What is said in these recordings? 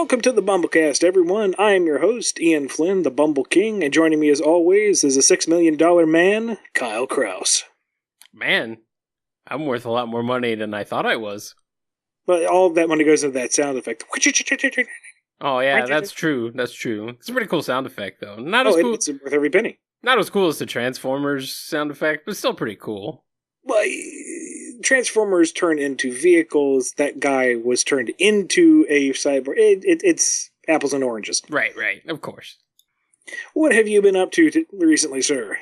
Welcome to the BumbleKast, everyone. I am your host, Ian Flynn, the Bumble King, and joining me as always is a $6 million man, Kyle Kraus. Man, I'm worth a lot more money than I thought I was. But all of that money goes into that sound effect. Oh yeah, that's true. That's true. It's a pretty cool sound effect, though. Not as cool. It's worth every penny. Not as cool as the Transformers sound effect, but still pretty cool. Well, Transformers turn into vehicles. That guy was turned into a cyborg. It's apples and oranges. Right, of course. What have you been up to recently, sir?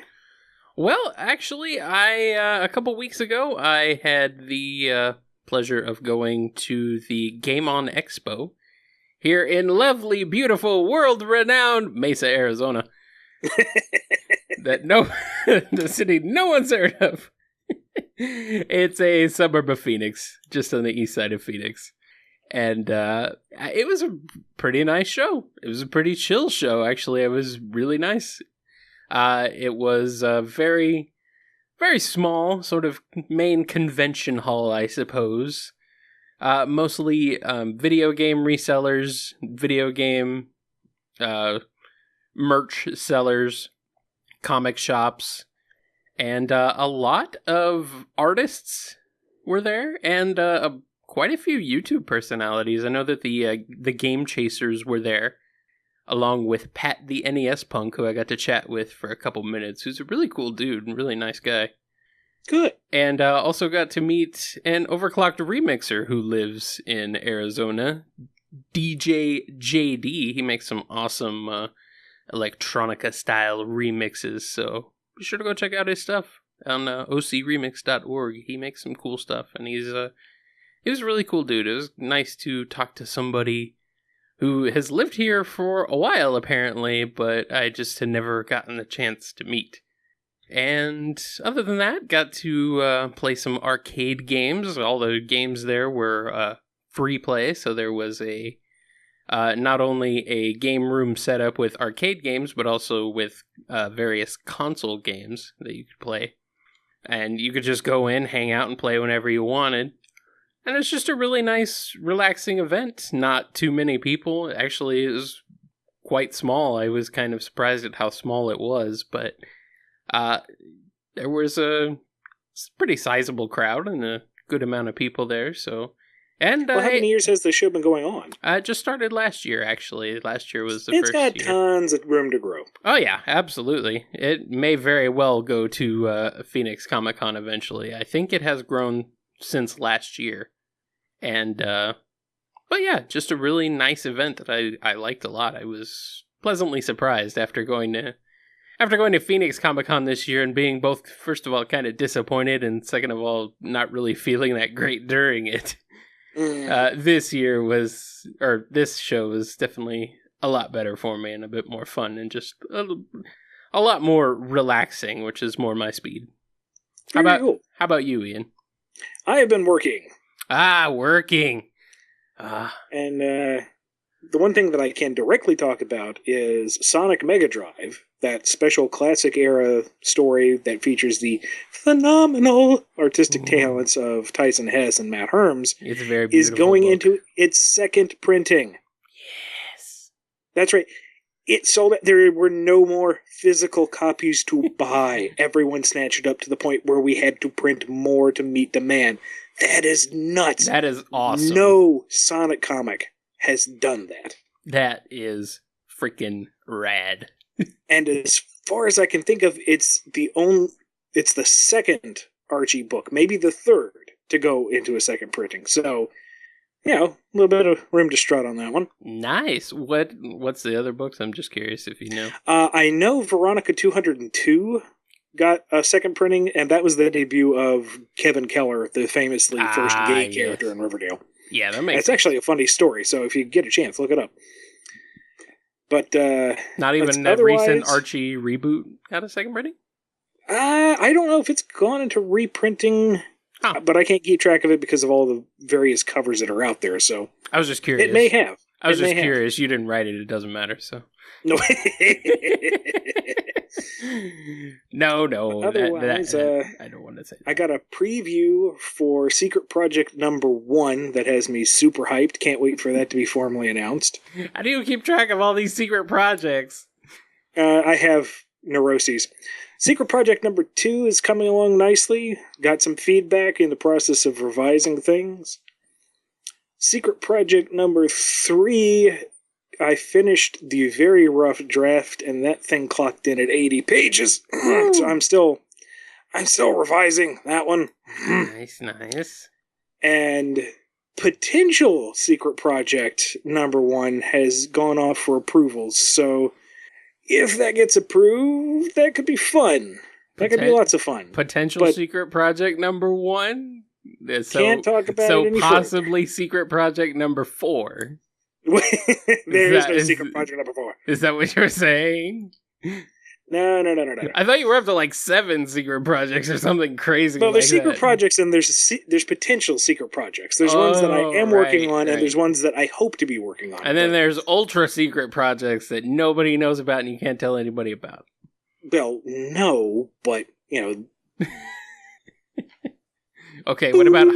Well, actually, a couple weeks ago, I had the pleasure of going to the Game On Expo here in lovely, beautiful, world-renowned Mesa, Arizona. The city no one's heard of. It's a suburb of Phoenix, just on the east side of Phoenix. And it was a pretty nice show. It was a pretty chill show, actually. It was really nice. It was a very, very small sort of main convention hall, I suppose. Mostly video game resellers, video game merch sellers, comic shops, and a lot of artists were there, and quite a few YouTube personalities. I know that the Game Chasers were there, along with Pat the NES Punk, who I got to chat with for a couple minutes, who's a really cool dude and really nice guy. Good. And also got to meet an overclocked remixer who lives in Arizona, DJJD. He makes some awesome electronica-style remixes, so be sure to go check out his stuff on ocremix.org. He makes some cool stuff, and he was a really cool dude. It was nice to talk to somebody who has lived here for a while, apparently, but I just had never gotten the chance to meet. And other than that, got to play some arcade games. All the games there were free play, so there was not only a game room set up with arcade games, but also with various console games that you could play. And you could just go in, hang out, and play whenever you wanted. And it's just a really nice, relaxing event. Not too many people. Actually, it was quite small. I was kind of surprised at how small it was, but there was a pretty sizable crowd and a good amount of people there, so... And how many years has the show been going on? It just started last year, actually. Last year was the first year. It's got tons of room to grow. Oh, yeah, absolutely. It may very well go to Phoenix Comic-Con eventually. I think it has grown since last year. And, but yeah, just a really nice event that I liked a lot. I was pleasantly surprised after going to Phoenix Comic-Con this year and being both, first of all, kind of disappointed, and second of all, not really feeling that great during it. This show was definitely a lot better for me and a bit more fun and just a lot more relaxing, which is more my speed. How about you, Ian? I have been working. Working. And the one thing that I can directly talk about is Sonic Mega Drive, that special classic era story that features the phenomenal artistic talents of Tyson Hess and Matt Herms. It's a very beautiful is going book. Into its second printing. Yes. That's right. It sold out. There were no more physical copies to buy. Everyone snatched it up to the point where we had to print more to meet demand. That is nuts. That is awesome. No Sonic comic has done that. That is freaking rad. And as far as I can think of, it's the second Archie book, maybe the third, to go into a second printing. So, a little bit of room to strut on that one. Nice. What's the other books? I'm just curious if you know. I know Veronica 202 got a second printing, and that was the debut of Kevin Keller, the famously first gay character in Riverdale. Yeah, that makes sense. It's actually a funny story, so if you get a chance, look it up. But not even that recent Archie reboot got a second printing? I don't know if it's gone into reprinting, but I can't keep track of it because of all the various covers that are out there. So I was just curious. It may have. I was just curious. You didn't write it. It doesn't matter. So No. No. Otherwise, I don't want to say that. I got a preview for Secret Project number 1 that has me super hyped. Can't wait for that to be formally announced. How do you keep track of all these secret projects? I have neuroses. Secret Project number 2 is coming along nicely. Got some feedback in the process of revising things. Secret Project number 3, I finished the very rough draft, and that thing clocked in at 80 pages. So I'm still revising that one. Nice. And potential Secret Project number 1 has gone off for approvals, so if that gets approved, that could be fun. That could be lots of fun. Potential Secret Project number 1? Can't talk about it any possibly further. Secret Project number 4. There is no Secret Project number 4. Is that what you're saying? No. I thought you were up to like 7 secret projects or something crazy. Well, there's like secret that. projects and there's potential secret projects. There's ones that I am working on, and there's ones that I hope to be working on. And then there's ultra secret projects that nobody knows about and you can't tell anybody about. Well, no, but Okay, what about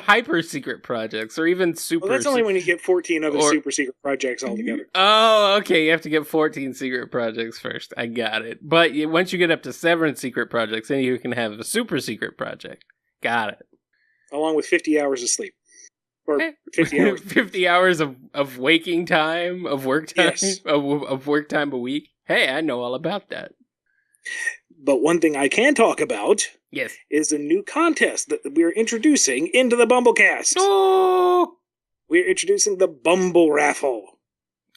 hyper secret projects or even super? Well, that's only when you get 14 other super secret projects altogether. Oh, okay, you have to get 14 secret projects first. I got it. But once you get up to 7 secret projects, then you can have a super secret project. Got it. Along with 50 hours of sleep. Or 50 hours. 50 hours of waking time, of work time, yes. of work time a week. Hey, I know all about that. But one thing I can talk about is a new contest that we're introducing into the BumbleKast. Oh! We're introducing the BumbleRaffle.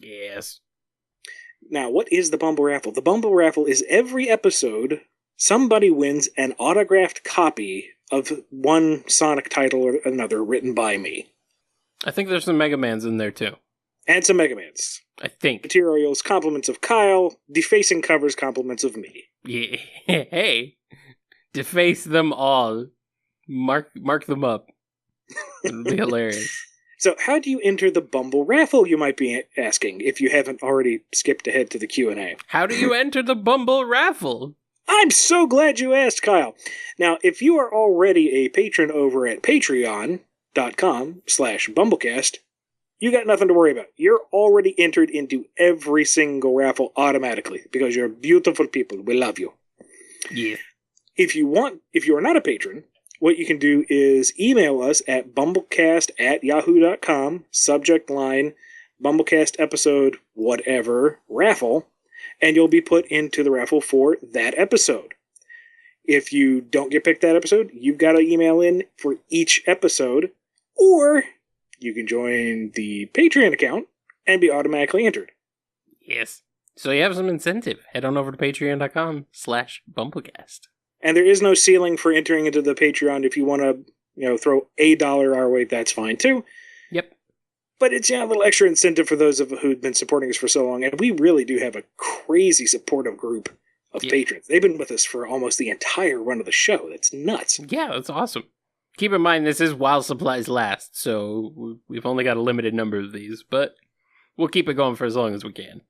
Yes. Now, what is the BumbleRaffle? The BumbleRaffle is every episode, somebody wins an autographed copy of one Sonic title or another written by me. I think there's some Mega Mans in there, too. And some Mega Mans. I think. Materials, compliments of Kyle. Defacing covers, compliments of me. Yeah. Hey. Deface them all. Mark them up. It'll be hilarious. So how do you enter the BumbleRaffle, you might be asking, if you haven't already skipped ahead to the Q&A. How do you enter the BumbleRaffle? I'm so glad you asked, Kyle. Now, if you are already a patron over at patreon.com/BumbleKast, you got nothing to worry about. You're already entered into every single raffle automatically because you're beautiful people. We love you. Yeah. If you are not a patron, what you can do is email us at bumblecast@yahoo.com, subject line, BumbleKast episode, whatever, raffle, and you'll be put into the raffle for that episode. If you don't get picked that episode, you've got to email in for each episode, or you can join the Patreon account and be automatically entered. Yes. So you have some incentive. Head on over to patreon.com/BumbleKast. And there is no ceiling for entering into the Patreon. If you want to, throw $1 our way, that's fine too. Yep. But it's a little extra incentive for those of who've been supporting us for so long. And we really do have a crazy supportive group of patrons. They've been with us for almost the entire run of the show. That's nuts. Yeah, that's awesome. Keep in mind, this is while supplies last, so we've only got a limited number of these, but we'll keep it going for as long as we can.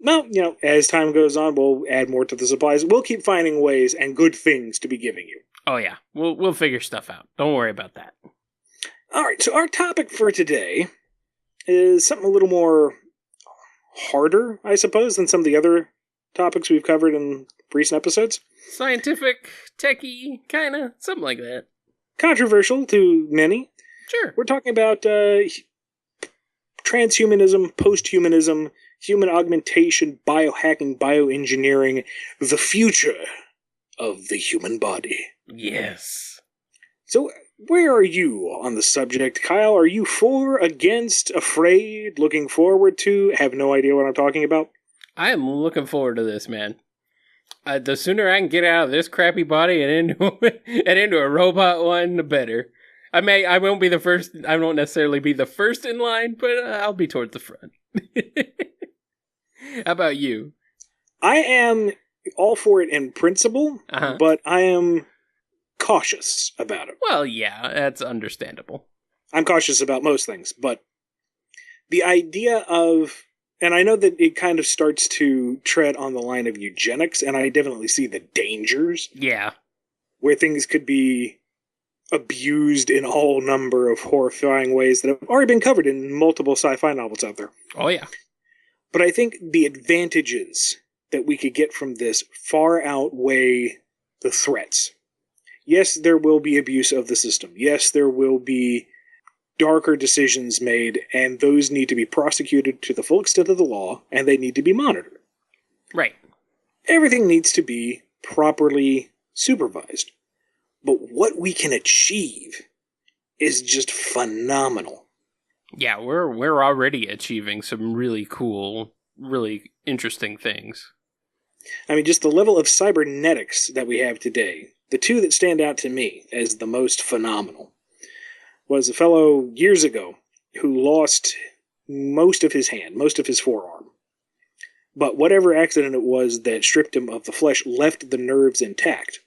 Well, as time goes on, we'll add more to the supplies. We'll keep finding ways and good things to be giving you. Oh, yeah. We'll figure stuff out. Don't worry about that. All right, so our topic for today is something a little more harder, I suppose, than some of the other topics we've covered in recent episodes. Scientific, techie, kind of, something like that. Controversial to many. Sure. We're talking about transhumanism, posthumanism, human augmentation, biohacking, bioengineering, the future of the human body. Yes. So, where are you on the subject, Kyle? Are you for, against, afraid, looking forward to, have no idea what I'm talking about? I am looking forward to this, man. The sooner I can get out of this crappy body and into a robot one, the better. I won't be the first. I won't necessarily be the first in line, but I'll be towards the front. How about you? I am all for it in principle, but I am cautious about it. Well, yeah, that's understandable. I'm cautious about most things, but the idea of And I know that it kind of starts to tread on the line of eugenics, and I definitely see the dangers. Yeah. Where things could be abused in all number of horrifying ways that have already been covered in multiple sci-fi novels out there. Oh, yeah. But I think the advantages that we could get from this far outweigh the threats. Yes, there will be abuse of the system. Yes, there will be darker decisions made, and those need to be prosecuted to the full extent of the law, and they need to be monitored. Right. Everything needs to be properly supervised. But what we can achieve is just phenomenal. Yeah, we're already achieving some really cool, really interesting things. I mean, just the level of cybernetics that we have today, the two that stand out to me as the most phenomenal, was a fellow years ago who lost most of his hand, most of his forearm. But whatever accident it was that stripped him of the flesh left the nerves intact.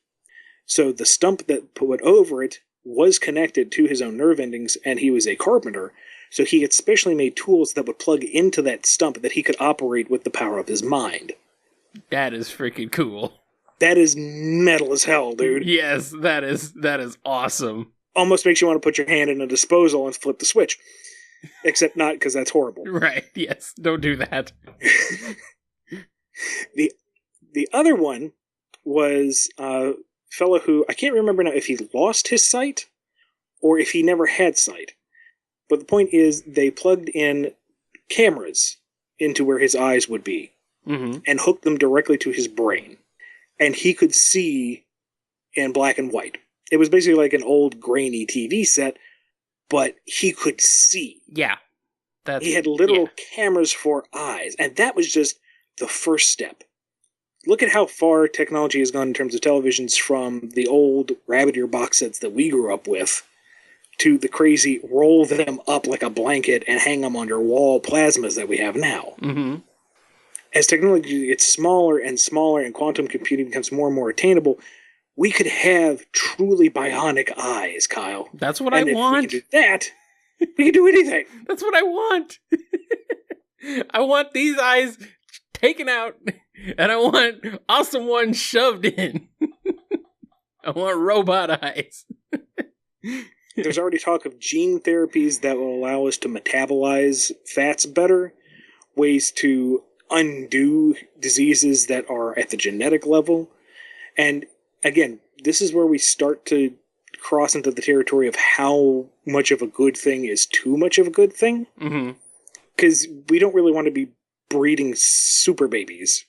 So the stump that put over it was connected to his own nerve endings, and he was a carpenter, so he had specially made tools that would plug into that stump that he could operate with the power of his mind. That is freaking cool. That is metal as hell, dude. Yes, that is awesome. Almost makes you want to put your hand in a disposal and flip the switch. Except not, because that's horrible. Right, yes, don't do that. The other one was a fellow who, I can't remember now if he lost his sight or if he never had sight. But the point is, they plugged in cameras into where his eyes would be and hooked them directly to his brain. And he could see in black and white. It was basically like an old grainy TV set, but he could see. Yeah. He had literal cameras for eyes, and that was just the first step. Look at how far technology has gone in terms of televisions, from the old rabbit ear box sets that we grew up with to the crazy roll them up like a blanket and hang them on your wall plasmas that we have now. Mm-hmm. As technology gets smaller and smaller and quantum computing becomes more and more attainable, we could have truly bionic eyes, Kyle. That's what I want. If we can do that, we can do anything. That's what I want. I want these eyes taken out, and I want awesome ones shoved in. I want robot eyes. There's already talk of gene therapies that will allow us to metabolize fats better, ways to undo diseases that are at the genetic level. And again, this is where we start to cross into the territory of how much of a good thing is too much of a good thing. Because we don't really want to be breeding super babies.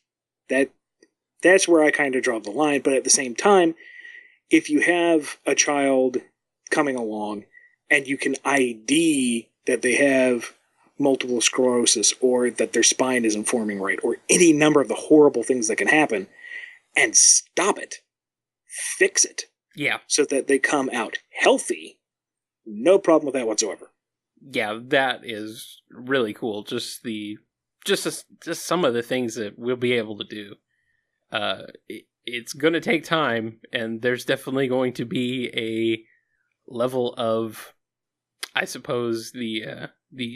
That's where I kind of draw the line. But at the same time, if you have a child coming along and you can ID that they have multiple sclerosis or that their spine isn't forming right or any number of the horrible things that can happen, and stop it, fix it, so that they come out healthy, no problem with that whatsoever. Yeah, that is really cool. Just some of the things that we'll be able to do. It's going to take time, and there's definitely going to be a level of, I suppose the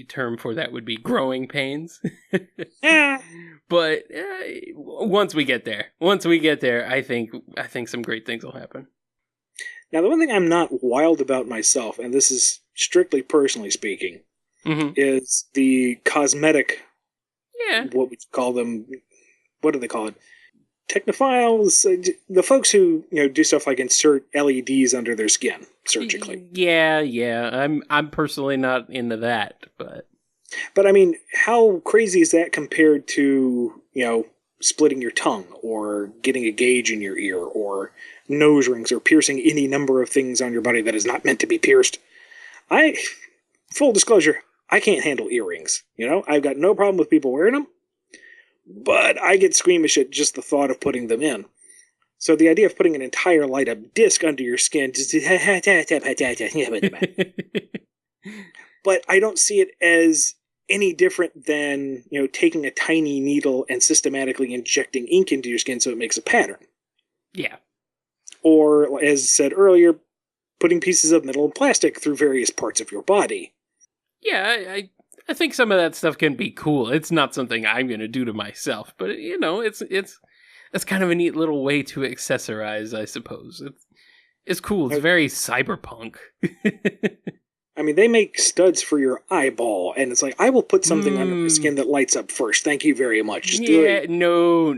term for that would be growing pains. But once we get there, I think some great things will happen. Now, the one thing I'm not wild about myself, and this is strictly personally speaking, is the cosmetic, what we call them, what do they call it? Technophiles, the folks who do stuff like insert LEDs under their skin surgically. Yeah. I'm personally not into that, but I mean, how crazy is that compared to splitting your tongue or getting a gauge in your ear or nose rings or piercing any number of things on your body that is not meant to be pierced? Full disclosure, I can't handle earrings. I've got no problem with people wearing them. But I get squeamish at just the thought of putting them in. So the idea of putting an entire light-up disc under your skin just... But I don't see it as any different than, taking a tiny needle and systematically injecting ink into your skin so it makes a pattern. Yeah. Or, as said earlier, putting pieces of metal and plastic through various parts of your body. Yeah, I I think some of that stuff can be cool. It's not something I'm going to do to myself, but it's kind of a neat little way to accessorize, I suppose. It's cool. It's very cyberpunk. I mean, they make studs for your eyeball, and it's like, I will put something under my skin that lights up first. Thank you very much. Just do it. No.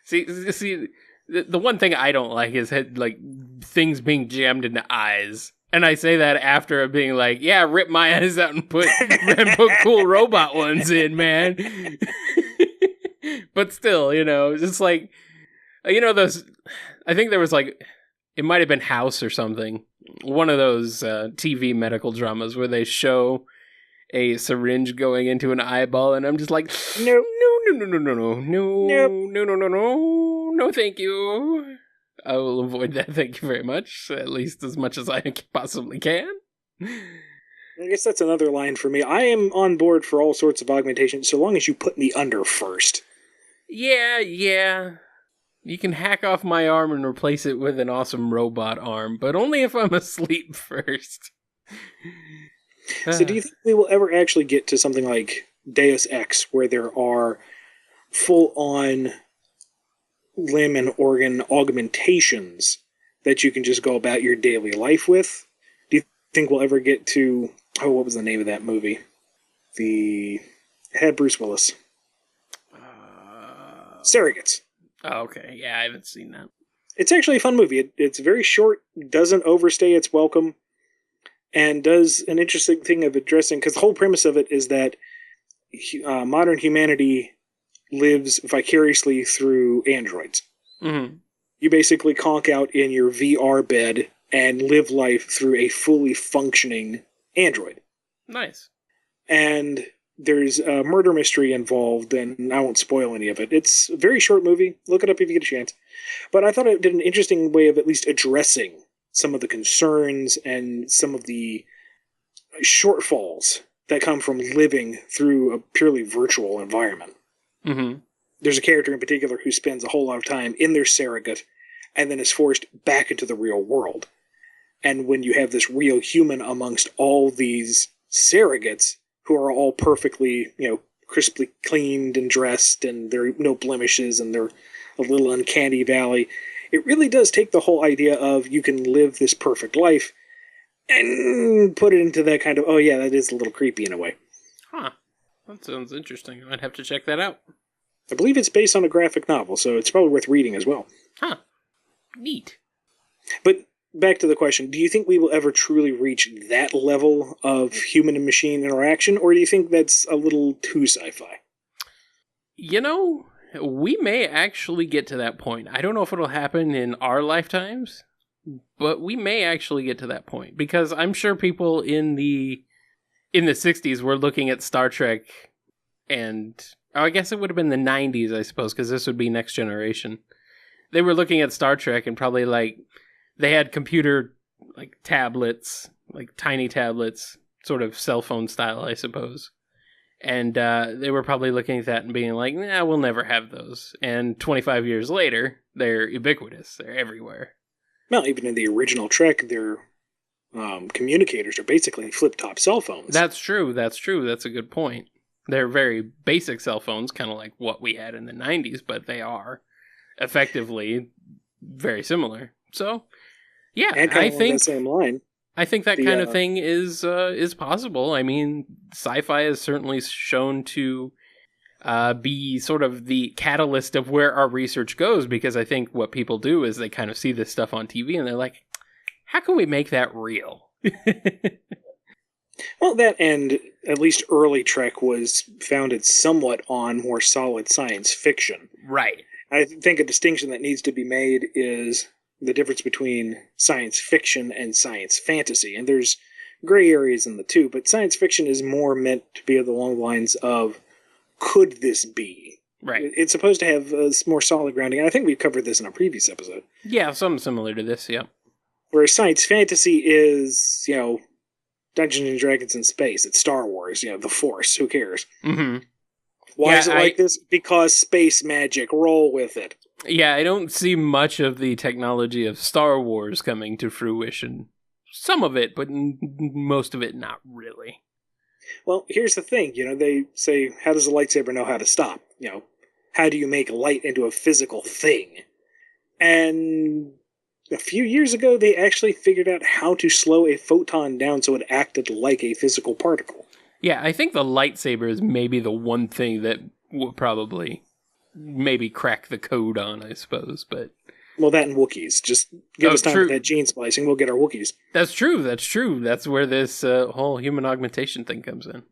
See, the one thing I don't like is like things being jammed into eyes. And I say that after being like, yeah, rip my eyes out and put cool robot ones in, man. But still, it's like, those, I think there was like, it might have been House or something. One of those TV medical dramas where they show a syringe going into an eyeball, and I'm just like, no, thank you. I will avoid that, thank you very much, at least as much as I possibly can. I guess that's another line for me. I am on board for all sorts of augmentation, so long as you put me under first. Yeah. You can hack off my arm and replace it with an awesome robot arm, but only if I'm asleep first. So do you think we will ever actually get to something like Deus Ex, where there are full-on limb and organ augmentations that you can just go about your daily life with? Do you think we'll ever get to... Oh, what was the name of that movie? It had Bruce Willis. Surrogates. Oh, okay. Yeah, I haven't seen that. It's actually a fun movie. It's very short, doesn't overstay its welcome, and does an interesting thing of addressing... Because the whole premise of it is that modern humanity lives vicariously through androids. Mm-hmm. You basically conk out in your VR bed and live life through a fully functioning android. Nice. And there's a murder mystery involved, and I won't spoil any of it. It's a very short movie. Look it up if you get a chance. But I thought it did an interesting way of at least addressing some of the concerns and some of the shortfalls that come from living through a purely virtual environment. Mm-hmm. There's a character in particular who spends a whole lot of time in their surrogate and then is forced back into the real world. And when you have this real human amongst all these surrogates who are all perfectly, crisply cleaned and dressed, and there are no blemishes, and they're a little uncanny valley, it really does take the whole idea of you can live this perfect life and put it into that kind of, oh yeah, that is a little creepy in a way. Huh. That sounds interesting. I might have to check that out. I believe it's based on a graphic novel, so it's probably worth reading as well. Huh. Neat. But back to the question, do you think we will ever truly reach that level of human and machine interaction, or do you think that's a little too sci-fi? We may actually get to that point. I don't know if it'll happen in our lifetimes, but we may actually get to that point, because I'm sure people in the 60s were looking at Star Trek, and I guess it would have been the 90s, I suppose, because this would be Next Generation. They were looking at Star Trek and probably they had computer tablets, tiny tablets, sort of cell phone style, I suppose. And they were probably looking at that and being like, nah, we'll never have those. And 25 years later, they're ubiquitous. They're everywhere. Well, even in the original Trek, their communicators are basically flip-top cell phones. That's true. That's a good point. They're very basic cell phones, kind of like what we had in the 90s, but they are effectively very similar. So, yeah, and kind of along that same line. I think that kind of thing is possible. I mean, sci-fi is certainly shown to be sort of the catalyst of where our research goes, because I think what people do is they kind of see this stuff on TV and they're like, how can we make that real? Well, that and at least early Trek was founded somewhat on more solid science fiction. Right. I think a distinction that needs to be made is the difference between science fiction and science fantasy. And there's gray areas in the two, but science fiction is more meant to be along the lines of, could this be? Right. It's supposed to have a more solid grounding. And I think we covered this in a previous episode. Yeah, something similar to this, yeah. Whereas science fantasy is, Dungeons and Dragons in space. It's Star Wars, the Force. Who cares? Mm-hmm. Why is it like this? Because space magic. Roll with it. Yeah, I don't see much of the technology of Star Wars coming to fruition. Some of it, but most of it not really. Well, here's the thing. They say, how does a lightsaber know how to stop? How do you make light into a physical thing? And a few years ago, they actually figured out how to slow a photon down so it acted like a physical particle. Yeah, I think the lightsaber is maybe the one thing that will probably maybe crack the code on, I suppose, but... Well, that and Wookiees. Just give us time for that gene splicing, we'll get our Wookiees. That's true. That's where this whole human augmentation thing comes in.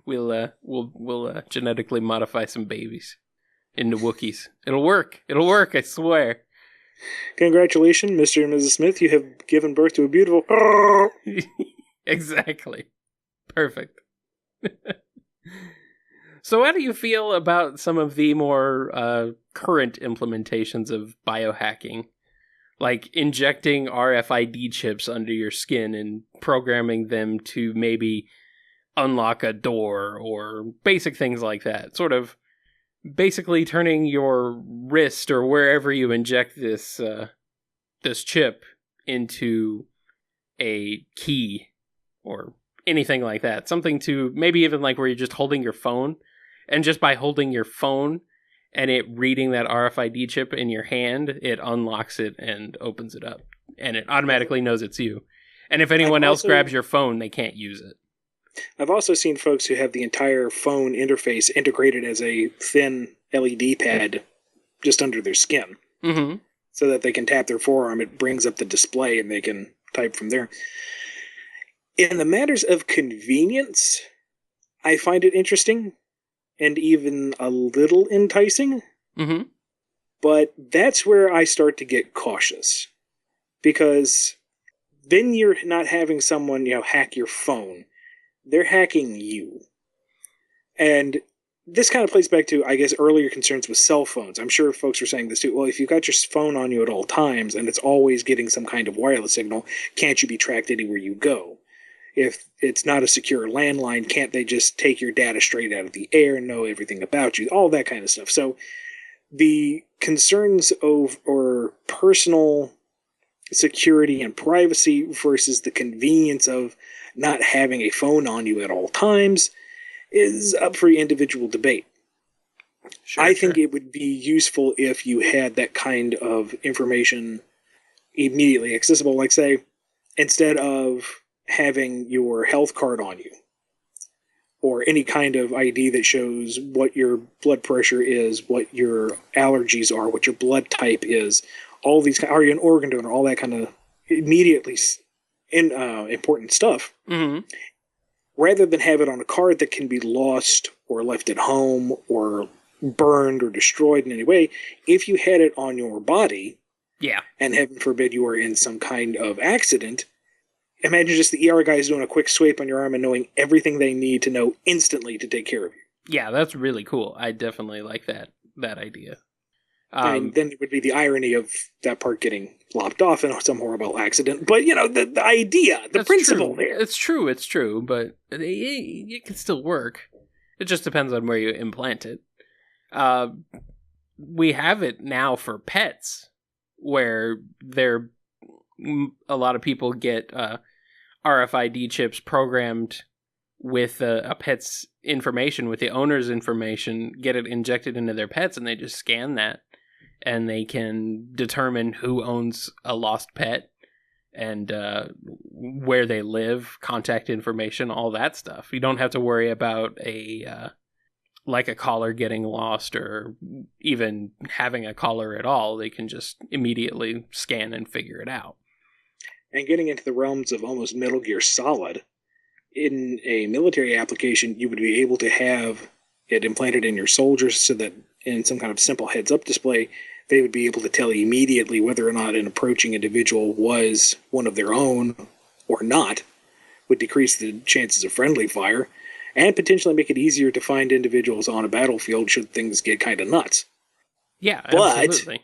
We'll genetically modify some babies into Wookiees. It'll work, I swear. Congratulations, Mr. and Mrs. Smith. You have given birth to a beautiful... Exactly. Perfect. So how do you feel about some of the more current implementations of biohacking? Like injecting RFID chips under your skin and programming them to maybe unlock a door or basic things like that. Sort of basically turning your wrist or wherever you inject this chip into a key or anything like that. Something to maybe even like where you're just holding your phone, and just by holding your phone and it reading that RFID chip in your hand, it unlocks it and opens it up. And it automatically knows it's you. And if anyone else grabs your phone, they can't use it. I've also seen folks who have the entire phone interface integrated as a thin LED pad just under their skin. Mm-hmm. So that they can tap their forearm, it brings up the display and they can type from there. In the matters of convenience, I find it interesting and even a little enticing. Mm-hmm. But that's where I start to get cautious. Because then you're not having someone, hack your phone. They're hacking you. And this kind of plays back to, I guess, earlier concerns with cell phones. I'm sure folks are saying this too. Well, if you've got your phone on you at all times and it's always getting some kind of wireless signal, can't you be tracked anywhere you go? If it's not a secure landline, can't they just take your data straight out of the air and know everything about you? All that kind of stuff. So the concerns over personal security and privacy versus the convenience of not having a phone on you at all times is up for individual debate. I think it would be useful if you had that kind of information immediately accessible. Like, say, instead of having your health card on you or any kind of ID that shows what your blood pressure is, what your allergies are, what your blood type is, all these, are you an organ donor, all that kind of immediately important stuff. Mm-hmm. Rather than have it on a card that can be lost or left at home or burned or destroyed in any way, if you had it on your body, and heaven forbid you were in some kind of accident, imagine just the ER guys doing a quick swipe on your arm and knowing everything they need to know instantly to take care of you. Yeah, that's really cool. I definitely like that idea. I mean, then it would be the irony of that part getting lopped off in some horrible accident. But, the idea, the principle there. It's true, but it can still work. It just depends on where you implant it. We have it now for pets, where a lot of people get RFID chips programmed with a pet's information, with the owner's information, get it injected into their pets, and they just scan that. And they can determine who owns a lost pet and where they live, contact information, all that stuff. You don't have to worry about a collar getting lost or even having a collar at all. They can just immediately scan and figure it out. And getting into the realms of almost Metal Gear Solid, in a military application, you would be able to have it implanted in your soldiers so that in some kind of simple heads-up display, they would be able to tell immediately whether or not an approaching individual was one of their own or not, would decrease the chances of friendly fire, and potentially make it easier to find individuals on a battlefield should things get kind of nuts. Yeah, but absolutely.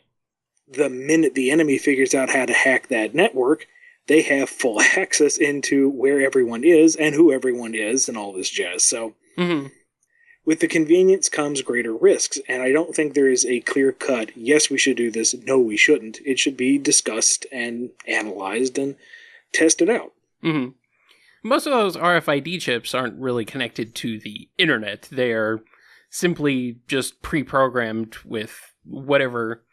The minute the enemy figures out how to hack that network, they have full access into where everyone is and who everyone is and all this jazz. So, with the convenience comes greater risks, and I don't think there is a clear-cut, yes, we should do this, no, we shouldn't. It should be discussed and analyzed and tested out. Mm-hmm. Most of those RFID chips aren't really connected to the internet. They are simply just pre-programmed with whatever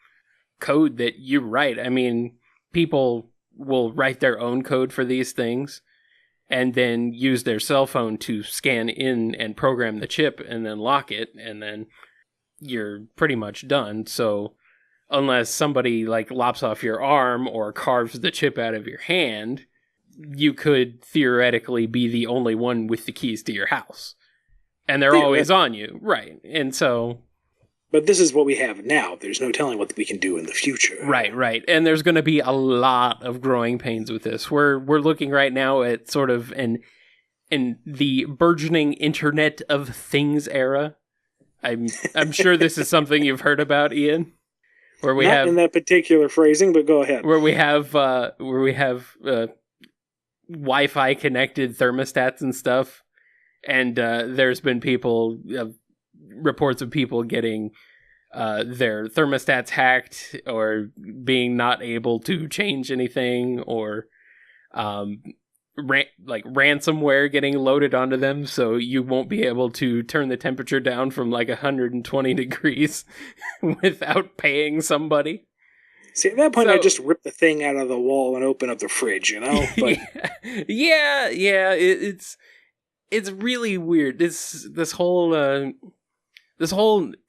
code that you write. I mean, people will write their own code for these things and then use their cell phone to scan in and program the chip and then lock it, and then you're pretty much done. So unless somebody like lops off your arm or carves the chip out of your hand, you could theoretically be the only one with the keys to your house. And they're always on you. Right. And so... But this is what we have now. There's no telling what we can do in the future. Right. And there's going to be a lot of growing pains with this. We're looking right now at sort of in the burgeoning Internet of Things era. I'm sure this is something you've heard about, Ian. Where we Not in that particular phrasing, but go ahead. Where we have Wi-Fi connected thermostats and stuff. And there's been reports of people getting their thermostats hacked or being not able to change anything, or ransomware getting loaded onto them so you won't be able to turn the temperature down from like 120 degrees without paying somebody. See, at that point, I just rip the thing out of the wall and open up the fridge, you know? But... yeah, it's really weird. This whole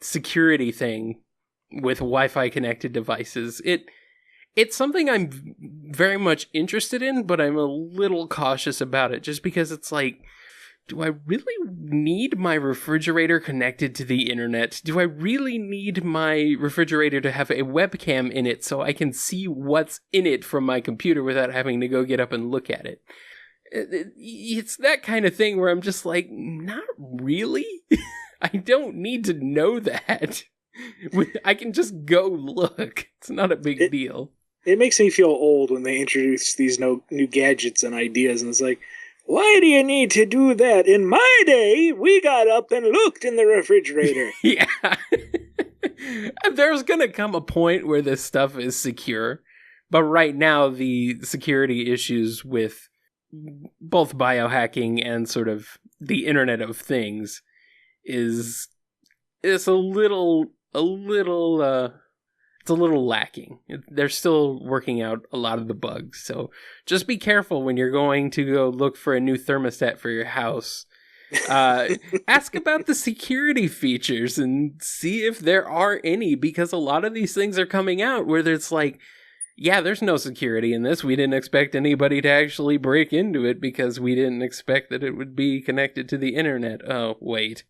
security thing with Wi-Fi connected devices. It's something I'm very much interested in, but I'm a little cautious about it just because it's like, do I really need my refrigerator connected to the internet? Do I really need my refrigerator to have a webcam in it so I can see what's in it from my computer without having to go get up and look at it? It's that kind of thing where I'm just like, not really. I don't need to know that. I can just go look. It's not a big deal. It makes me feel old when they introduce these new gadgets and ideas, and it's like, why do you need to do that? In my day, we got up and looked in the refrigerator. Yeah. There's going to come a point where this stuff is secure, but right now the security issues with both biohacking and sort of the Internet of Things is a little lacking. They're still working out a lot of the bugs, so just be careful when you're going to go look for a new thermostat for your house. Ask about the security features and see if there are any, because a lot of these things are coming out where there's like, yeah, there's no security in this. We didn't expect anybody to actually break into it because we didn't expect that it would be connected to the internet. Oh, wait.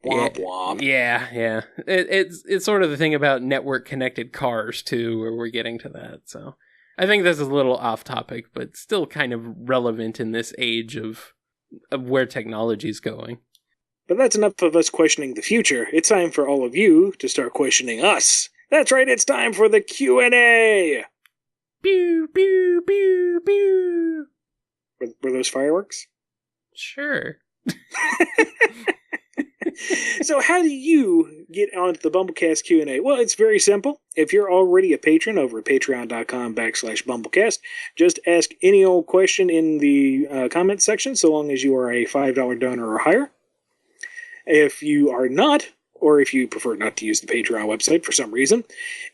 Womp womp. Yeah. It's sort of the thing about network connected cars too, where we're getting to that. So I think this is a little off topic, but still kind of relevant in this age of where technology is going. But that's enough of us questioning the future. It's time for all of you to start questioning us. That's right, it's time for the Q&A! Pew, pew, pew, pew. Were those fireworks? Sure. So how do you get onto the BumbleKast Q&A? Well, it's very simple. If you're already a patron over at patreon.com/BumbleKast, just ask any old question in the comments section, so long as you are a $5 donor or higher. If you are not, or if you prefer not to use the Patreon website for some reason,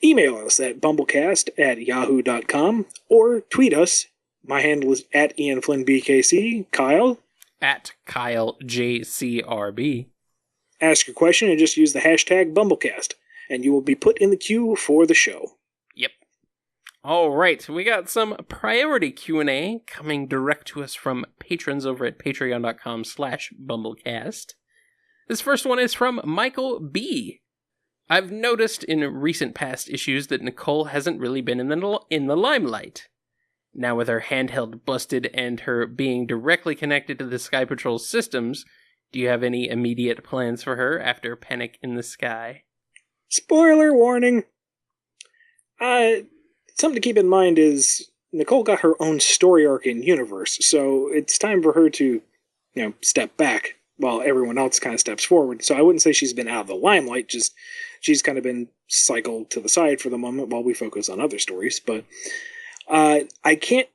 email us at bumblecast@yahoo.com or tweet us. My handle is at IanFlynnBKC. Kyle? At KyleJCRB. Ask your question and just use the hashtag BumbleKast, and you will be put in the queue for the show. Yep. All right, we got some priority Q&A coming direct to us from patrons over at patreon.com/BumbleKast. This first one is from Michael B. I've noticed in recent past issues that Nicole hasn't really been in the limelight. Now with her handheld busted and her being directly connected to the Sky Patrol's systems, do you have any immediate plans for her after Panic in the Sky? Spoiler warning! Something to keep in mind is Nicole got her own story arc in universe, so it's time for her to, step back while everyone else kind of steps forward. So I wouldn't say she's been out of the limelight, just she's kind of been cycled to the side for the moment while we focus on other stories. But I can't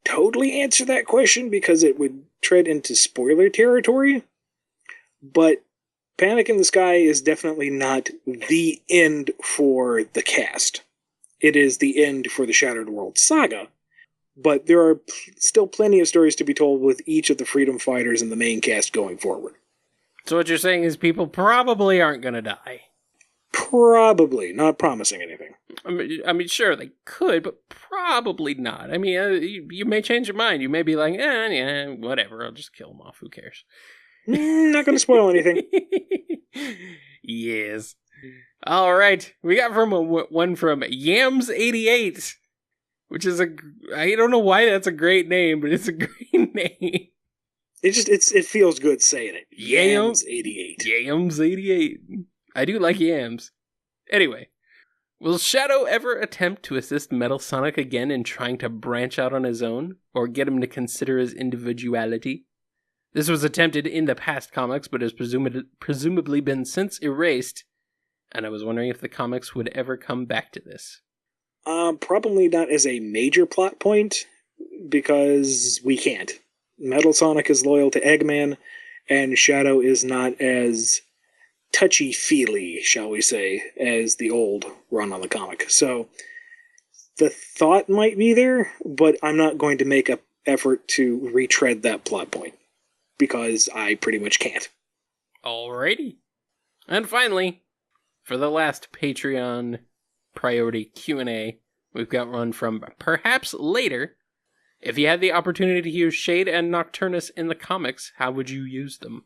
totally answer that question because it would tread into spoiler territory, but Panic in the Sky is definitely not the end for the cast. It is the end for the Shattered World saga, but there are still plenty of stories to be told with each of the Freedom Fighters in the main cast going forward. So what you're saying is people probably aren't going to die. Probably. Not promising anything. I mean, sure, they could, but probably not. I mean, you may change your mind. You may be like, yeah, whatever, I'll just kill them off. Who cares? Not going to spoil anything. Yes. All right. We got one from Yams88, which is I don't know why that's a great name, but it's a great name. It feels good saying it. Yams88. Yams88. I do like yams. Anyway, will Shadow ever attempt to assist Metal Sonic again in trying to branch out on his own, or get him to consider his individuality? This was attempted in the past comics, but has presumably been since erased, and I was wondering if the comics would ever come back to this. Probably not as a major plot point, because we can't. Metal Sonic is loyal to Eggman, and Shadow is not as touchy-feely, shall we say, as the old run on the comic. So, the thought might be there, but I'm not going to make an effort to retread that plot point, because I pretty much can't. Alrighty. And finally, for the last Patreon priority Q&A, we've got one from PerhapsLater. If you had the opportunity to use Shade and Nocturnus in the comics, how would you use them?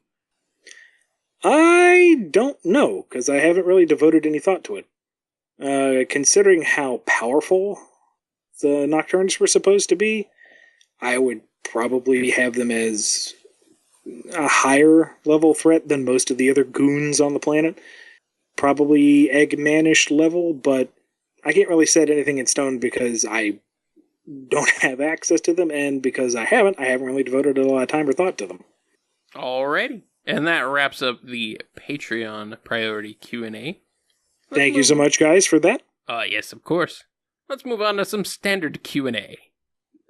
I don't know, because I haven't really devoted any thought to it. Considering how powerful the Nocturnus were supposed to be, I would probably have them as a higher level threat than most of the other goons on the planet. Probably Eggman-ish level, but I can't really set anything in stone because I don't have access to them, and because I haven't really devoted a lot of time or thought to them. Alrighty. And that wraps up the Patreon priority Q&A. Thank you so much, guys, for that. Yes, of course. Let's move on to some standard Q&A.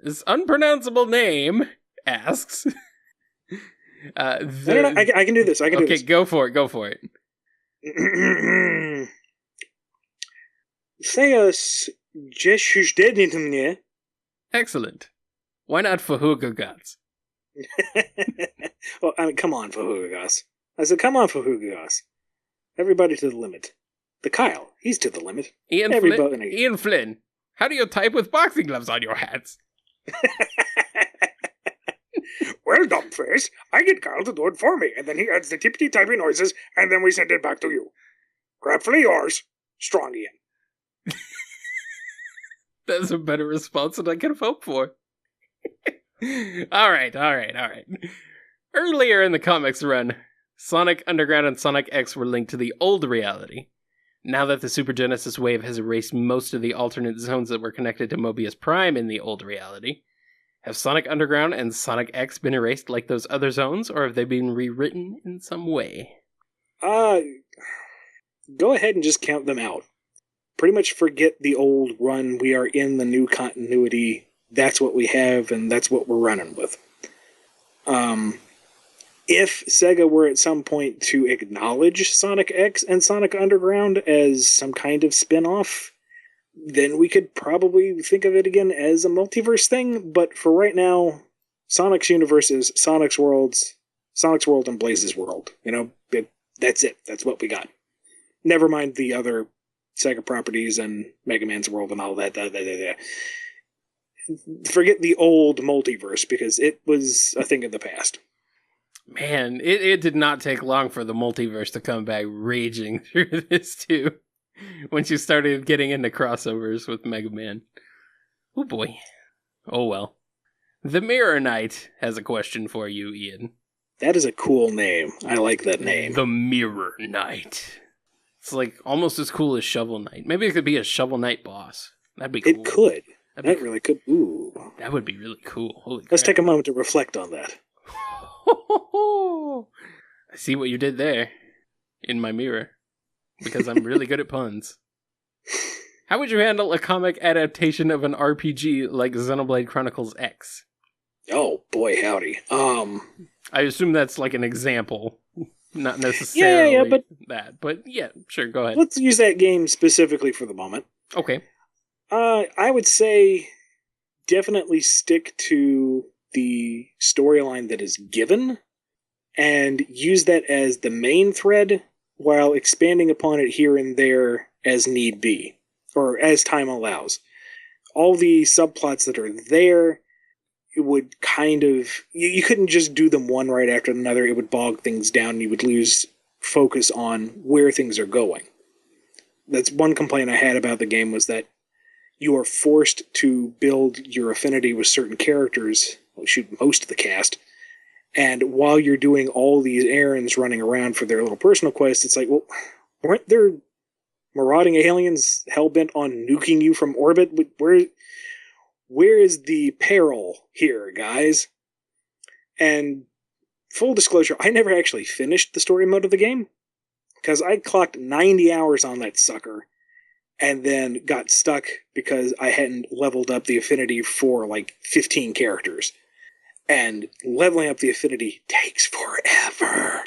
This unpronounceable name asks... I can do this. Okay, go for it. theusjshjdhdne. Excellent. Why not Fahugagots? Well, I mean, come on, Fahugagas. I said, come on, Fahugagas. Everybody to the limit. The Kyle, he's to the limit. Ian Flynn, how do you type with boxing gloves on your hands? Well, dumbface, I get Kyle to do it for me, and then he adds the tippity-typy noises, and then we send it back to you. Gratefully yours, Strong Ian. That's a better response than I could have hoped for. All right. Earlier in the comics run, Sonic Underground and Sonic X were linked to the old reality. Now that the Super Genesis wave has erased most of the alternate zones that were connected to Mobius Prime in the old reality, have Sonic Underground and Sonic X been erased like those other zones, or have they been rewritten in some way? Go ahead and just count them out. Pretty much forget the old run. We are in the new continuity. That's what we have, and that's what we're running with. If Sega were at some point to acknowledge Sonic X and Sonic Underground as some kind of spin-off, then we could probably think of it again as a multiverse thing, but for right now, Sonic's universe is Sonic's World and Blaze's World. That's it. That's what we got. Never mind the other Sega properties and Mega Man's World and all that. Forget the old multiverse, because it was a thing of the past. Man, it did not take long for the multiverse to come back raging through this too. Once you started getting into crossovers with Mega Man. Oh boy. Oh well. TheMirrorKnight has a question for you, Ian. That is a cool name. I like that name. TheMirrorKnight. It's like almost as cool as Shovel Knight. Maybe it could be a Shovel Knight boss. That'd be cool. It could. That really could. Ooh. That would be really cool. Holy crap. Let's take a moment to reflect on that. I see what you did there in my mirror, because I'm really good at puns. How would you handle a comic adaptation of an RPG like Xenoblade Chronicles X? Oh, boy, howdy. I assume that's like an example, not necessarily but that. But yeah, sure, go ahead. let's use that game specifically for the moment. Okay. I would say definitely stick to the storyline that is given and use that as the main thread while expanding upon it here and there as need be, or as time allows. All the subplots that are there, it would kind of... You couldn't just do them one right after another. It would bog things down and you would lose focus on where things are going. That's one complaint I had about the game, was that you are forced to build your affinity with certain characters, most of the cast, and while you're doing all these errands running around for their little personal quests, it's like, well, weren't there marauding aliens hell-bent on nuking you from orbit? Where is the peril here, guys? And full disclosure, I never actually finished the story mode of the game, because I clocked 90 hours on that sucker, and then got stuck because I hadn't leveled up the affinity for like 15 characters. And leveling up the affinity takes forever.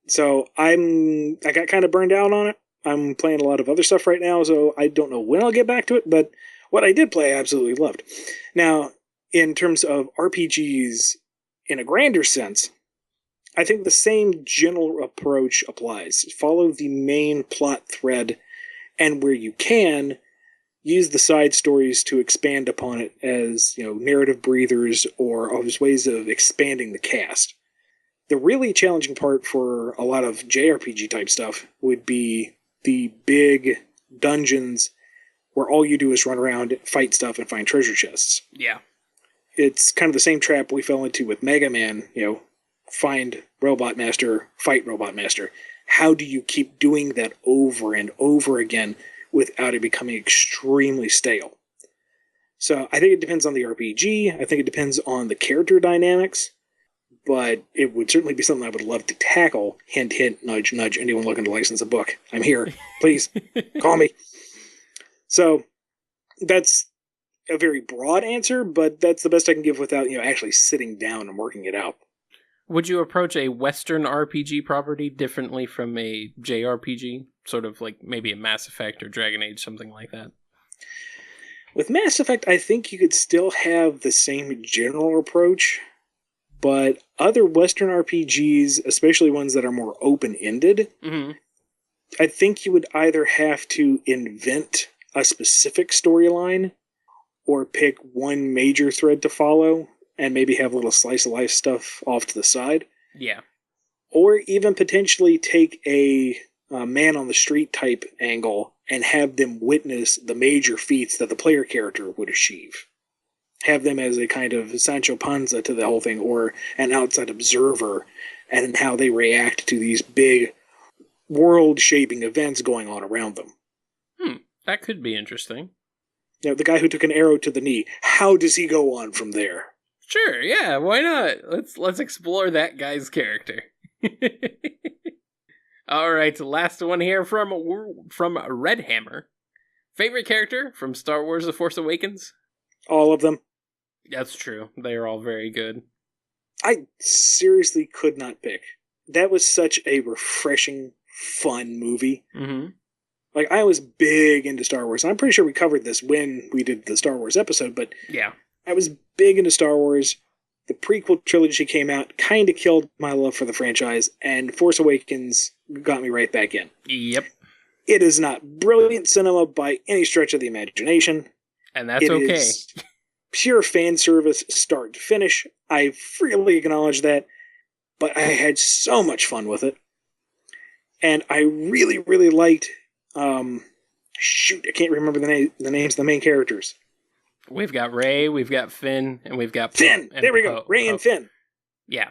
So I got kind of burned out on it. I'm playing a lot of other stuff right now, so I don't know when I'll get back to it, but what I did play I absolutely loved. Now, in terms of RPGs in a grander sense, I think the same general approach applies. Follow the main plot thread, and where you can, use the side stories to expand upon it as, narrative breathers or as ways of expanding the cast. The really challenging part for a lot of JRPG type stuff would be the big dungeons where all you do is run around, fight stuff, and find treasure chests. Yeah. It's kind of the same trap we fell into with Mega Man, find Robot Master, fight Robot Master. How do you keep doing that over and over again without it becoming extremely stale? So I think it depends on the RPG. I think it depends on the character dynamics. But it would certainly be something I would love to tackle. Hint, hint, nudge, nudge. Anyone looking to license a book, I'm here. Please, call me. So that's a very broad answer, but that's the best I can give without, actually sitting down and working it out. Would you approach a Western RPG property differently from a JRPG? Sort of like maybe a Mass Effect or Dragon Age, something like that? With Mass Effect, I think you could still have the same general approach, but other Western RPGs, especially ones that are more open-ended, I think you would either have to invent a specific storyline or pick one major thread to follow and maybe have a little slice-of-life stuff off to the side. Yeah. Or even potentially take a man-on-the-street type angle and have them witness the major feats that the player character would achieve. Have them as a kind of Sancho Panza to the whole thing, or an outside observer, and how they react to these big world-shaping events going on around them. That could be interesting. The guy who took an arrow to the knee, how does he go on from there? Sure, yeah, why not? Let's explore that guy's character. Alright, last one here from redhammer. Favorite character from Star Wars The Force Awakens? All of them. That's true. They are all very good. I seriously could not pick. That was such a refreshing, fun movie. Mm-hmm. Like, I was big into Star Wars, and I'm pretty sure we covered this when we did the Star Wars episode, but yeah, I was big into Star Wars. The prequel trilogy came out, kind of killed my love for the franchise, and Force Awakens got me right back in. Yep. It is not brilliant cinema by any stretch of the imagination. And that's okay. It is pure fan service, start to finish. I freely acknowledge that, but I had so much fun with it. And I really, really liked... I can't remember the names of the main characters. We've got Rey, we've got Finn, and we've got Finn. There we go. Rey and Finn. Yeah.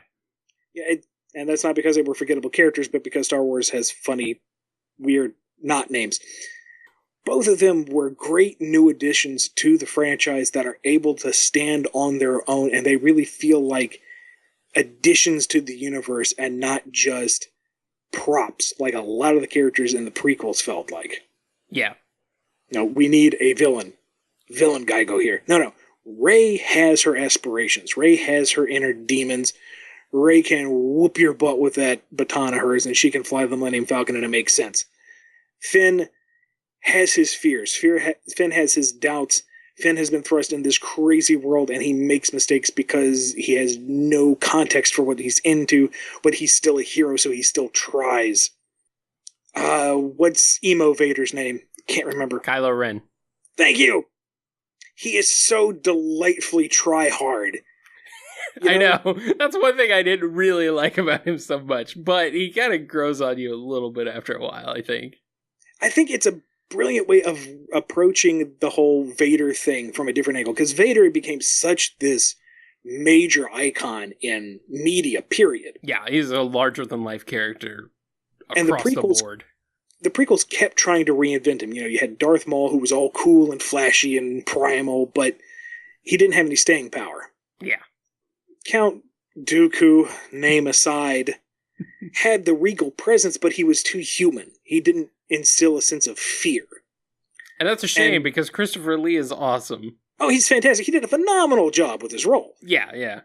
Yeah, and that's not because they were forgettable characters, but because Star Wars has funny, weird, not names. Both of them were great new additions to the franchise that are able to stand on their own, and they really feel like additions to the universe and not just props like a lot of the characters in the prequels felt like. Yeah. No, we need a villain. Villain guy go here. No. Rey has her aspirations. Rey has her inner demons. Rey can whoop your butt with that baton of hers, and she can fly the Millennium Falcon, and it makes sense. Finn has his fears. Finn has his doubts. Finn has been thrust in this crazy world, and he makes mistakes because he has no context for what he's into, but he's still a hero, so he still tries. What's Emo Vader's name? Can't remember. Kylo Ren. Thank you! He is so delightfully try-hard. I know. That's one thing I didn't really like about him so much, but he kind of grows on you a little bit after a while, I think. I think it's a brilliant way of approaching the whole Vader thing from a different angle, because Vader became such this major icon in media, period. Yeah, he's a larger-than-life character across the board. The prequels kept trying to reinvent him. You had Darth Maul, who was all cool and flashy and primal, but he didn't have any staying power. Yeah. Count Dooku, name aside, had the regal presence, but he was too human. He didn't instill a sense of fear. And that's a shame, because Christopher Lee is awesome. Oh, he's fantastic. He did a phenomenal job with his role. Yeah.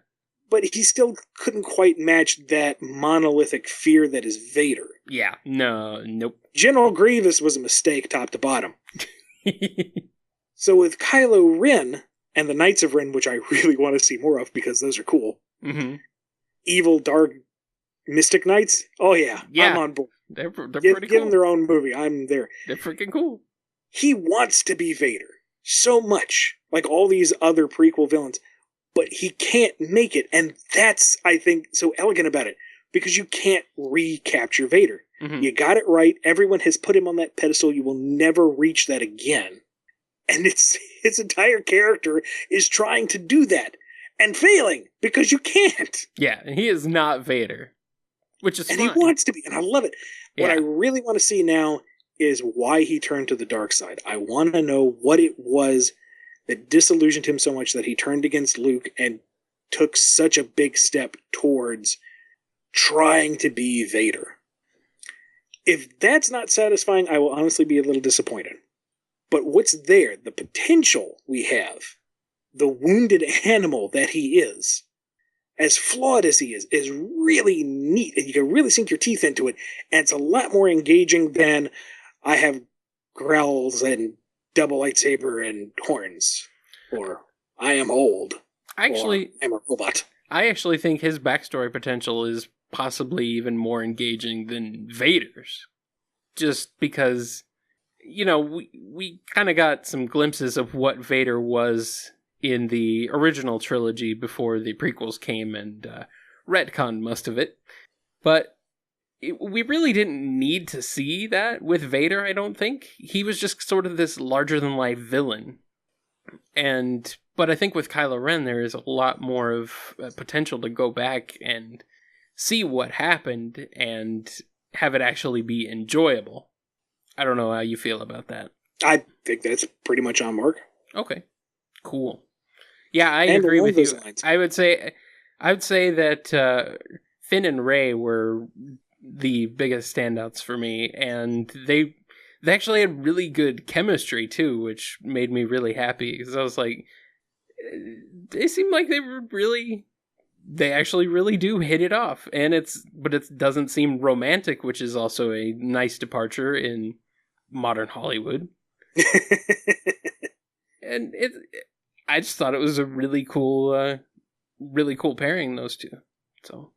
But he still couldn't quite match that monolithic fear that is Vader. Yeah, nope. General Grievous was a mistake top to bottom. So with Kylo Ren and the Knights of Ren, which I really want to see more of because those are cool. Mm-hmm. Evil, dark, mystic knights? Oh yeah, I'm on board. They're pretty cool. Give them their own movie. I'm there. They're freaking cool. He wants to be Vader so much, like all these other prequel villains, but he can't make it. And that's, I think, so elegant about it, because you can't recapture Vader. Mm-hmm. You got it right. Everyone has put him on that pedestal. You will never reach that again. And his entire character is trying to do that and failing because you can't. Yeah, he is not Vader, which is fine. And he wants to be, and I love it. Yeah. What I really want to see now is why he turned to the dark side. I want to know what it was that disillusioned him so much that he turned against Luke and took such a big step towards trying to be Vader. If that's not satisfying, I will honestly be a little disappointed. But what's there, the potential we have, the wounded animal that he is, as flawed as he is really neat. And you can really sink your teeth into it. And it's a lot more engaging than I have growls and double lightsaber and horns. Or I am old. Actually, or I'm a robot. I actually think his backstory potential is possibly even more engaging than Vader's. Just because, we kind of got some glimpses of what Vader was in the original trilogy before the prequels came and retconned most of it. But we really didn't need to see that with Vader, I don't think. He was just sort of this larger-than-life villain. But I think with Kylo Ren, there is a lot more of potential to go back and see what happened and have it actually be enjoyable. I don't know how you feel about that. I think that's pretty much on mark. Okay, cool. Yeah, I agree with you. Lines. I would say that Finn and Rey were the biggest standouts for me, and they actually had really good chemistry too, which made me really happy because I was like, they seem like they actually really do hit it off, but it doesn't seem romantic, which is also a nice departure in modern Hollywood. And I just thought it was a really cool pairing, those two. So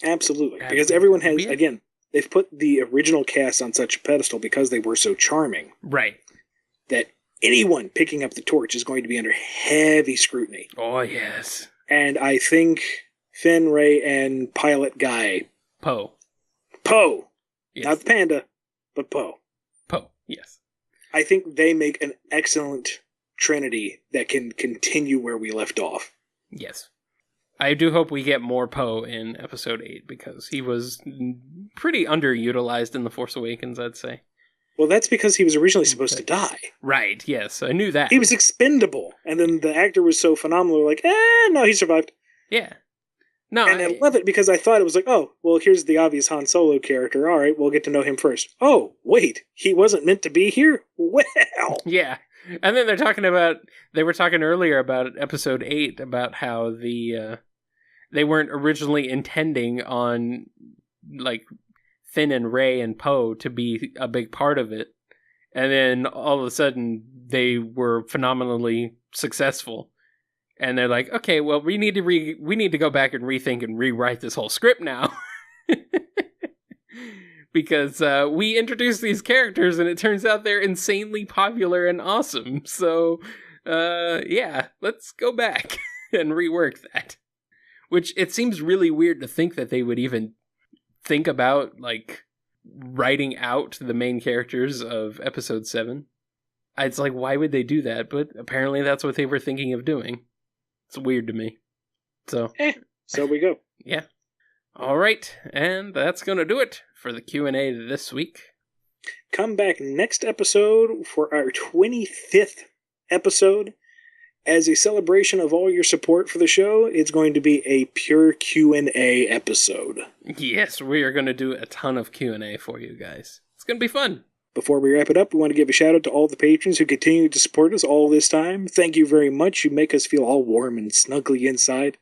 absolutely, because everyone has again, they've put the original cast on such a pedestal because they were so charming, right? That anyone picking up the torch is going to be under heavy scrutiny. Oh yes, and I think Finn, Rey, and pilot guy Poe, yes. Not the panda, but Poe, yes. I think they make an excellent trinity that can continue where we left off. Yes. I do hope we get more Poe in Episode 8, because he was pretty underutilized in The Force Awakens, I'd say. Well, that's because he was originally supposed to die. Right, yes, I knew that. He was expendable, and then the actor was so phenomenal, like, no, he survived. Yeah. No, And I love it because I thought it was like, oh, well, here's the obvious Han Solo character. All right, we'll get to know him first. Oh, wait, he wasn't meant to be here? Well. Yeah. And then they were talking earlier about episode 8, about how they weren't originally intending on, like, Finn and Rey and Poe to be a big part of it. And then all of a sudden, they were phenomenally successful. And they're like, okay, well, we need to go back and rethink and rewrite this whole script now. Because we introduced these characters and it turns out they're insanely popular and awesome. So, yeah, let's go back and rework that. Which, it seems really weird to think that they would even think about, like, writing out the main characters of episode 7. It's like, why would they do that? But apparently that's what they were thinking of doing. It's weird to me. So we go. Yeah. All right, and that's going to do it for the Q&A this week. Come back next episode for our 25th episode. As a celebration of all your support for the show, it's going to be a pure Q&A episode. Yes, we are going to do a ton of Q&A for you guys. It's going to be fun. Before we wrap it up, we want to give a shout out to all the patrons who continue to support us all this time. Thank you very much. You make us feel all warm and snuggly inside.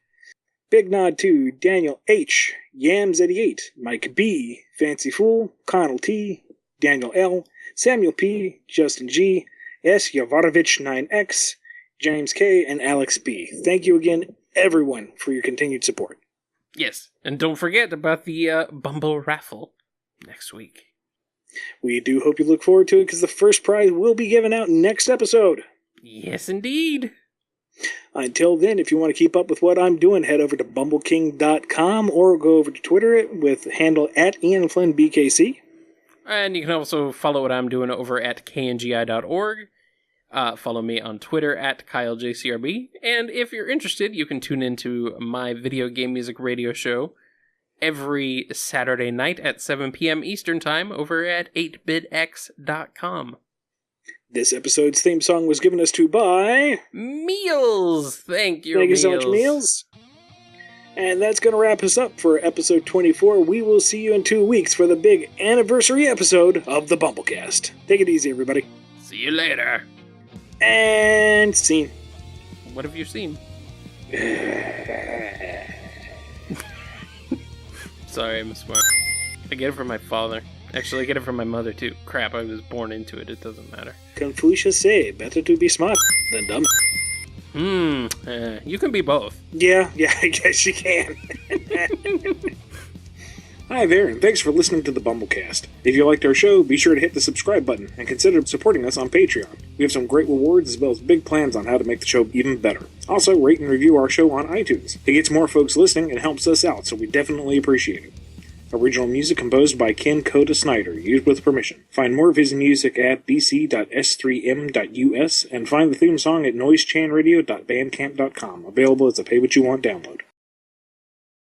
Big nod to Daniel H., Yams88, Mike B., Fancy Fool, Connell T., Daniel L., Samuel P., Justin G., S. Yavarovich 9X, James K., and Alex B. Thank you again, everyone, for your continued support. Yes, and don't forget about the BumbleRaffle next week. We do hope you look forward to it, because the first prize will be given out next episode. Yes, indeed. Until then, if you want to keep up with what I'm doing, head over to bumbleking.com or go over to Twitter with handle @IanFlynnBKC. And you can also follow what I'm doing over at kngi.org. Follow me on Twitter at KyleJCRB. And if you're interested, you can tune into my video game music radio show every Saturday night at 7 p.m. Eastern Time over at 8bitx.com. This episode's theme song was given us to by... Meals! Thank you, Thank you so much, Meals. And that's going to wrap us up for episode 24. We will see you in 2 weeks for the big anniversary episode of the BumbleKast. Take it easy, everybody. See you later. And scene. What have you seen? Sorry, I'm smart. I get it from my father. Actually, I get it from my mother, too. Crap, I was born into it. It doesn't matter. Confucius say, better to be smart than dumb. You can be both. Yeah, I guess you can. Hi there, and thanks for listening to the BumbleKast. If you liked our show, be sure to hit the subscribe button and consider supporting us on Patreon. We have some great rewards as well as big plans on how to make the show even better. Also, rate and review our show on iTunes. It gets more folks listening and helps us out, so we definitely appreciate it. Original music composed by Ken Coda Snyder, used with permission. Find more of his music at bc.s3m.us and find the theme song at noisechanradio.bandcamp.com, available as a pay-what-you-want download.